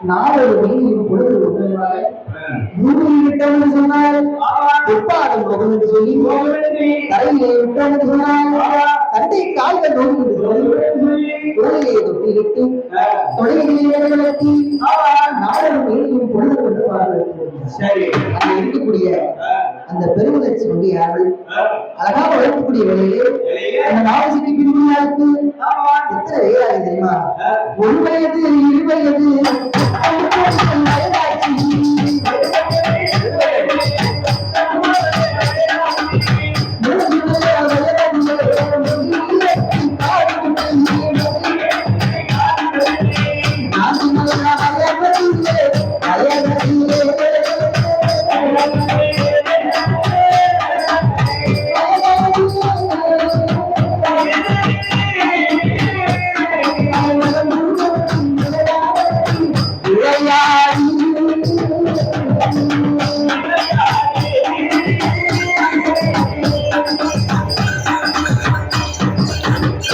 நாலு மீனியும் பொழுது பூமியை விட்டோம்னு சொன்னால் உப்பாடும் முகம் என்று சொல்லி கரையிலே விட்டோம் என்று சொன்னால் கண்டை கால்கள் நோக்கி என்று சொல்லி குரலையை தொட்டிவிட்டு தொலைகளிலே விளக்கி நாலு மீனியும் பொழுது கொண்டு சரி அங்கே இருக்கக்கூடிய அந்த பெருமுதற்சி வங்கியார்கள் அழகாக வளர்க்கக்கூடிய வேலையிலே அந்த நாவசிக்கு பிரிவினருக்கு எத்தனை வேலையாக தெரியுமா ஒரு வயது இரு வயது